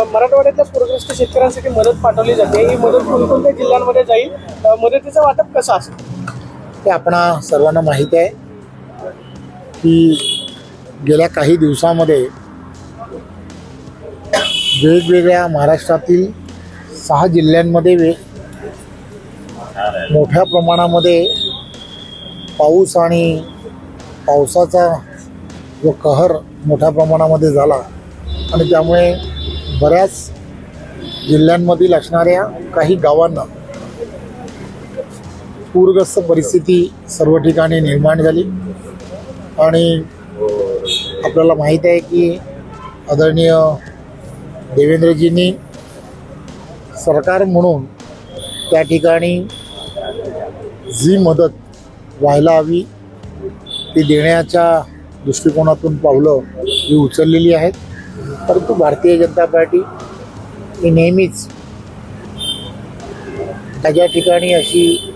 मराठवाड्यातल्या पूरग्रस्त शेतकऱ्यांसाठी मदत पाठवली जाते। ही मदत कोणकोणत्या जिल्ह्यांमध्ये जाईल, मदतीचं वाटप कसं असेल ते आपणा सर्वांना माहिती आहे की गेल्या काही दिवसांमध्ये वेगवेगळ्या महाराष्ट्रातील 6 जिल्ह्यांमध्ये मोठ्या प्रमाणामध्ये पाऊस आणि पावसाचा जो कहर मोठ्या प्रमाणामध्ये झाला आणि त्यामुळे बऱ्याच जिल्ह्यांमधील असणाऱ्या काही गावांना पूरग्रस्त परिस्थिती सर्व ठिकाणी निर्माण झाली। आणि आपल्याला माहीत आहे की आदरणीय देवेंद्रजींनी सरकार म्हणून त्या ठिकाणी जी मदत व्हायला हवी ती देण्याच्या दृष्टिकोनातून पावलं ही उचललेली आहेत। परंतु भारतीय जनता पार्टी ही नेहमीच ज्या ठिकाणी अशी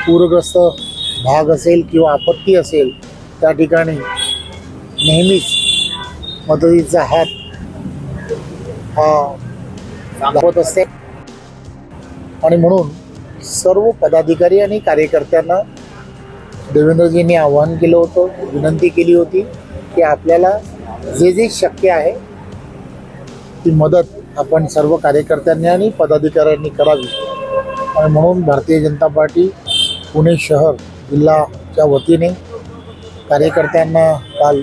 पूरग्रस्त भाग असेल किंवा आपत्ती असेल त्या ठिकाणी नेहमीच मदतीचा हात हा दाखवत असते। आणि म्हणून सर्व पदाधिकारी आणि कार्यकर्त्यांना देवेंद्रजींनी आवाहन केलं होतं, विनंती केली होती की आपल्याला जे जे शक्य आहे ती मदत आपण सर्व कार्यकर्त्यांनी आणि पदाधिकाऱ्यांनी करावी। आणि म्हणून भारतीय जनता पार्टी पुणे शहर जिल्ह्याच्या वतीने कार्यकर्त्यांना काल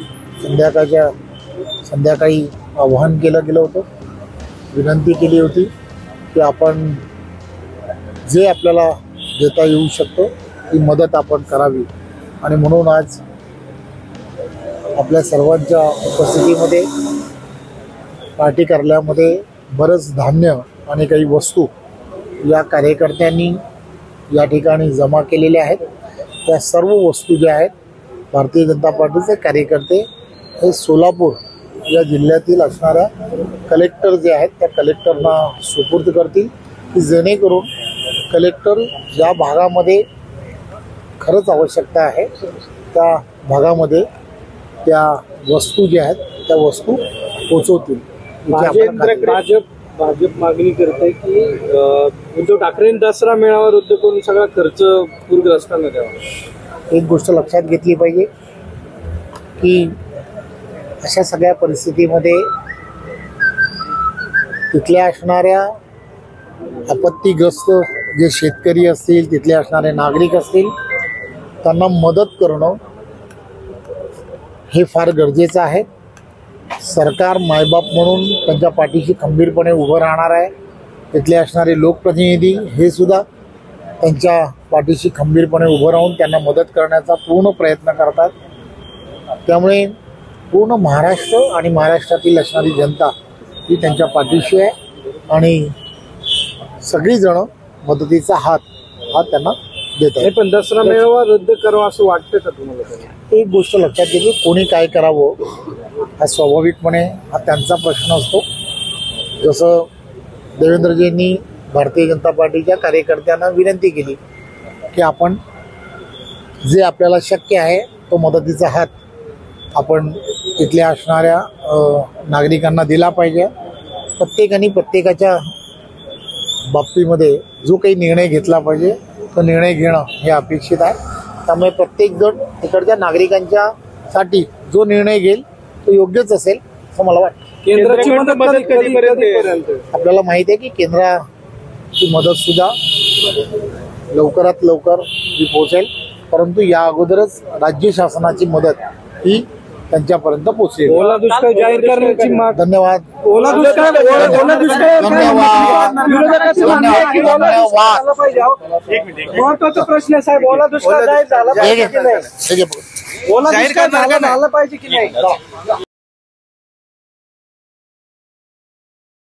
संध्याकाळी आवाहन केलं गेलं होतं, विनंती केली होती की आपण जे आपल्याला देता येऊ शकतं ती मदत आपण करावी। आणि म्हणून आज आपल्या सर्वांच्या उपस्थितीमध्ये पार्टी कार्यालयामध्ये बरंच धान्य आणि काही वस्तू या कार्यकर्त्यांनी या ठिकाणी जमा केलेल्या आहेत। त्या सर्व वस्तू ज्या आहेत भारतीय जनता पार्टीचे कार्यकर्ते हे सोलापूर या जिल्ह्यातील असणाऱ्या कलेक्टर जे आहेत त्या कलेक्टरना सुपूर्द करतील की जेणेकरून कलेक्टर ज्या भागामध्ये खरंच आवश्यकता आहे त्या भागामध्ये त्या वस्तू ज्या आहेत त्या वस्तू पोचवतील। भाजप मागणी करते की उद्धव ठाकरेंनी दसरा मेळावा रद्द करून सगळा खर्च पूरग्रस्तांना द्यावा। एक गोष्ट लक्षात घेतली पाहिजे की अशा सगळ्या परिस्थितीमध्ये तिथल्या असणाऱ्या आपत्तीग्रस्त जे शेतकरी असतील, तिथले असणारे नागरिक असतील, त्यांना मदत करणं हे फार गरजेचं आहे। सरकार मायबाप म्हणून त्यांच्या पाठीशी खंबीरपणे उभं राहणार आहे। तिथले असणारे लोकप्रतिनिधी हे सुद्धा त्यांच्या पाठीशी खंबीरपणे उभं राहून त्यांना मदत करण्याचा पूर्ण प्रयत्न करतात। त्यामुळे पूर्ण महाराष्ट्र आणि महाराष्ट्रातील असणारी जनता ही त्यांच्या पाठीशी आहे आणि सगळीजण मदतीचा हात त्यांना देत आहे। पण दसरा मेळावा रद्द करावा असं वाटतं का तुम्हाला? एक गोष्ट लक्षात घ्यायची, कोणी काय करावं हा स्वाभाविकपणे हा त्यांचा प्रश्न असतो। जसं देवेंद्रजींनी भारतीय जनता पार्टीच्या कार्यकर्त्यांना विनंती केली की आपण जे आपल्याला शक्य आहे तो मदतीचा हात आपण तिथल्या असणाऱ्या नागरिकांना दिला पाहिजे। प्रत्येकाने प्रत्येकाच्या बाबतीमध्ये जो काही निर्णय घेतला पाहिजे तो निर्णय घेणं हे अपेक्षित आहे। त्यामुळे प्रत्येकजण तिकडच्या नागरिकांच्या साठी जो निर्णय घेईल तो योग्यच असेल असं मला वाटतं। केंद्राची मदत कधीपर्यंत? आपल्याला माहिती आहे की केंद्राची मदत सुद्धा लवकरात लवकर ही पोहोचेल, परंतु या अगोदरच राज्य शासनाची मदत ही त्यांच्यापर्यंत पोहोचेल। ओला दुष्काळ जाहीर करण्याची माग। धन्यवाद। ओला दुष्काळ महत्वाचा प्रश्न आहे साहेब, ओला दुष्काळ जाहीर झाला पाहिजे की नाही? ओला दुष्काळ झाला पाहिजे की नाही?